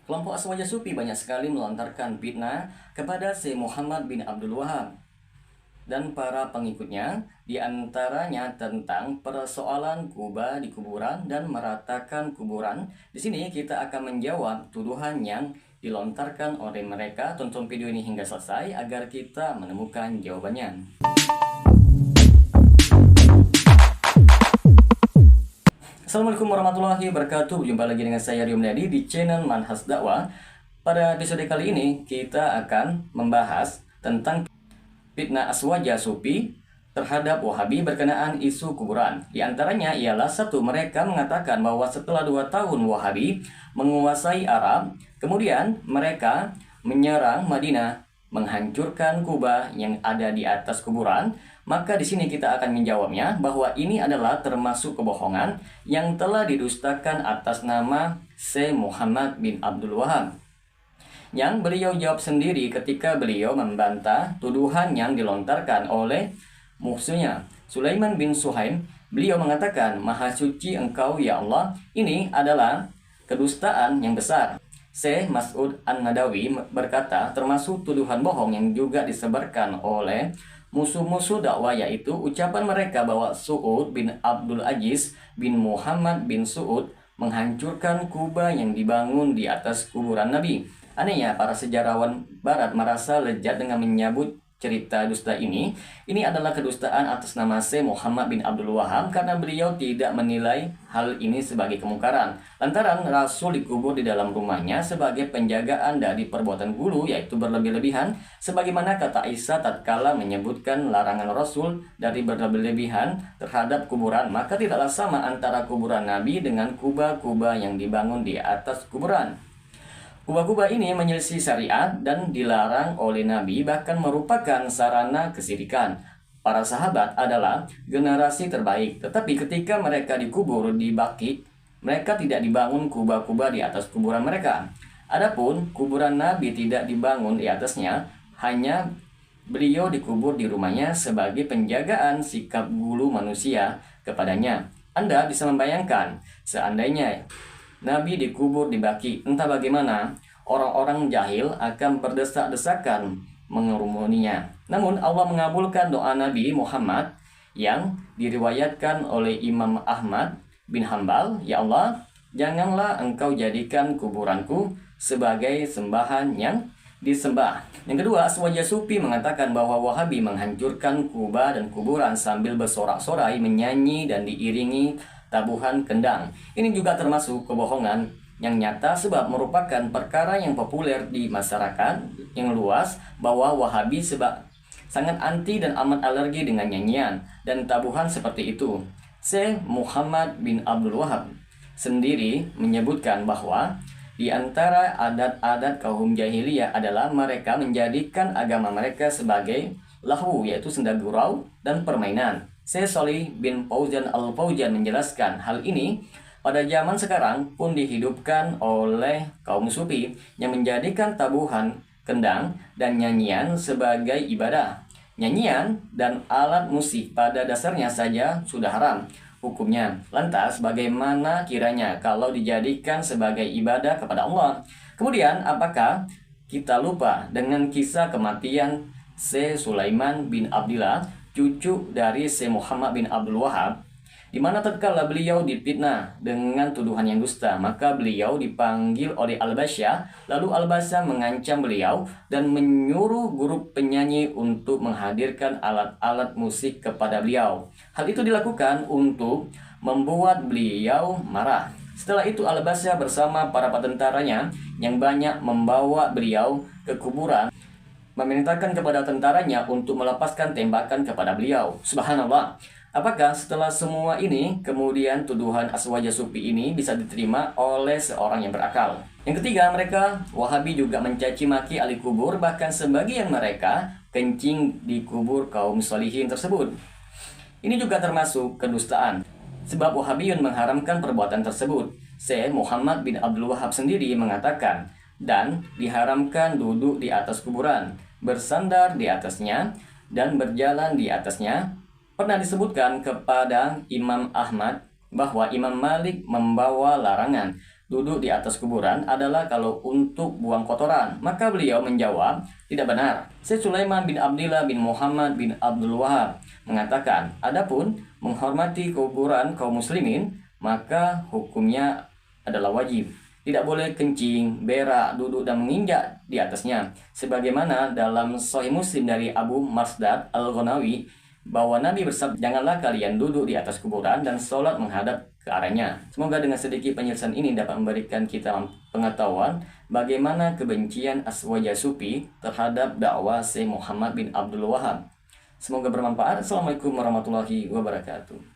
Kelompok Aswaja Sufi banyak sekali melontarkan fitnah kepada Syekh Muhammad bin Abdul Wahab dan para pengikutnya, diantaranya tentang persoalan kubah di kuburan dan meratakan kuburan. Di sini kita akan menjawab tuduhan yang dilontarkan oleh mereka. Tonton video ini hingga selesai agar kita menemukan jawabannya. Assalamualaikum warahmatullahi wabarakatuh. Jumpa lagi dengan saya Rio Mulyadi di channel Manhaj Dakwah. Pada episode kali ini kita akan membahas tentang fitnah Aswaja Sufi terhadap Wahabi berkenaan isu kuburan. Di antaranya ialah satu, mereka mengatakan bahwa setelah 2 tahun Wahabi menguasai Arab, kemudian mereka menyerang Madinah, menghancurkan kubah yang ada di atas kuburan. Maka di sini kita akan menjawabnya bahwa ini adalah termasuk kebohongan yang telah didustakan atas nama Syekh Muhammad bin Abdul Wahab, yang beliau jawab sendiri ketika beliau membantah tuduhan yang dilontarkan oleh musuhnya Sulaiman bin Suhaim. Beliau mengatakan, "Maha suci engkau ya Allah." Ini adalah kedustaan yang besar. Syekh Mas'ud An-Nadawi berkata, termasuk tuduhan bohong yang juga disebarkan oleh musuh-musuh dakwah, yaitu ucapan mereka bahwa Su'ud bin Abdul Aziz bin Muhammad bin Su'ud menghancurkan kubah yang dibangun di atas kuburan Nabi. Anehnya, para sejarawan Barat merasa lezat dengan menyebut cerita dusta ini. Ini adalah kedustaan atas nama Syekh Muhammad bin Abdul Wahab karena beliau tidak menilai hal ini sebagai kemungkaran. Lantaran Rasul dikubur di dalam rumahnya sebagai penjagaan dari perbuatan gulu, yaitu berlebih-lebihan. Sebagaimana kata Aisyah tatkala menyebutkan larangan Rasul dari berlebih-lebihan terhadap kuburan, maka tidaklah sama antara kuburan Nabi dengan kubah-kubah yang dibangun di atas kuburan. Kubah-kubah ini menyelisih syariat dan dilarang oleh Nabi, bahkan merupakan sarana kesyirikan. Para sahabat adalah generasi terbaik, tetapi ketika mereka dikubur di Baqi, mereka tidak dibangun kubah-kubah di atas kuburan mereka. Adapun kuburan Nabi tidak dibangun di atasnya, hanya beliau dikubur di rumahnya sebagai penjagaan sikap gulu manusia kepadanya. Anda bisa membayangkan, seandainya Nabi dikubur di Baqi, entah bagaimana orang-orang jahil akan berdesak-desakan mengerumuninya. Namun Allah mengabulkan doa Nabi Muhammad yang diriwayatkan oleh Imam Ahmad bin Hanbal, "Ya Allah, janganlah engkau jadikan kuburanku sebagai sembahan yang disembah." Yang kedua, Aswaja Sufi mengatakan bahwa Wahabi menghancurkan kubah dan kuburan sambil bersorak-sorai, menyanyi dan diiringi tabuhan kendang. Ini juga termasuk kebohongan yang nyata sebab merupakan perkara yang populer di masyarakat yang luas bahwa Wahabi sangat anti dan amat alergi dengan nyanyian dan tabuhan seperti itu. Syekh Muhammad bin Abdul Wahab sendiri menyebutkan bahwa di antara adat-adat kaum jahiliyah adalah mereka menjadikan agama mereka sebagai lahu, yaitu senda gurau dan permainan. Syekh Shalih bin Fauzan Al-Fauzan menjelaskan hal ini pada zaman sekarang pun dihidupkan oleh kaum sufi yang menjadikan tabuhan, kendang, dan nyanyian sebagai ibadah. Nyanyian dan alat musik pada dasarnya saja sudah haram hukumnya. Lantas bagaimana kiranya kalau dijadikan sebagai ibadah kepada Allah? Kemudian apakah kita lupa dengan kisah kematian Syekh Sulaiman bin Abdillah, cucu dari Syekh Muhammad bin Abdul Wahab, di mana tatkala beliau difitnah dengan tuduhan yang dusta, maka beliau dipanggil oleh Al-Basyah, lalu Al-Basyah mengancam beliau dan menyuruh grup penyanyi untuk menghadirkan alat-alat musik kepada beliau. Hal itu dilakukan untuk membuat beliau marah. Setelah itu Al-Basyah bersama para tentaranya yang banyak membawa beliau ke kuburan, memerintahkan kepada tentaranya untuk melepaskan tembakan kepada beliau. Subhanallah. Apakah setelah semua ini kemudian tuduhan Aswaja Sufi ini bisa diterima oleh seorang yang berakal? Yang ketiga, mereka Wahabi juga mencaci maki ahli kubur, bahkan sebagian mereka kencing di kubur kaum sholihin tersebut. Ini juga termasuk kedustaan, sebab Wahabiyun mengharamkan perbuatan tersebut. Syekh Muhammad bin Abdul Wahab sendiri mengatakan, dan diharamkan duduk di atas kuburan, bersandar di atasnya, dan berjalan di atasnya. Pernah disebutkan kepada Imam Ahmad bahwa Imam Malik membawa larangan duduk di atas kuburan adalah kalau untuk buang kotoran. Maka beliau menjawab, tidak benar. Syekh Sulaiman bin Abdillah bin Muhammad bin Abdul Wahab mengatakan, adapun menghormati kuburan kaum muslimin, maka hukumnya adalah wajib. Tidak boleh kencing, berak, duduk dan menginjak di atasnya. Sebagaimana dalam Sahih Muslim dari Abu Marsdad Al-Ghanawi, bahwa Nabi bersabda, janganlah kalian duduk di atas kuburan dan sholat menghadap ke arahnya. Semoga dengan sedikit penjelasan ini dapat memberikan kita pengetahuan bagaimana kebencian Aswaja Sufi terhadap dakwah Syekh Muhammad bin Abdul Wahab. Semoga bermanfaat. Assalamualaikum warahmatullahi wabarakatuh.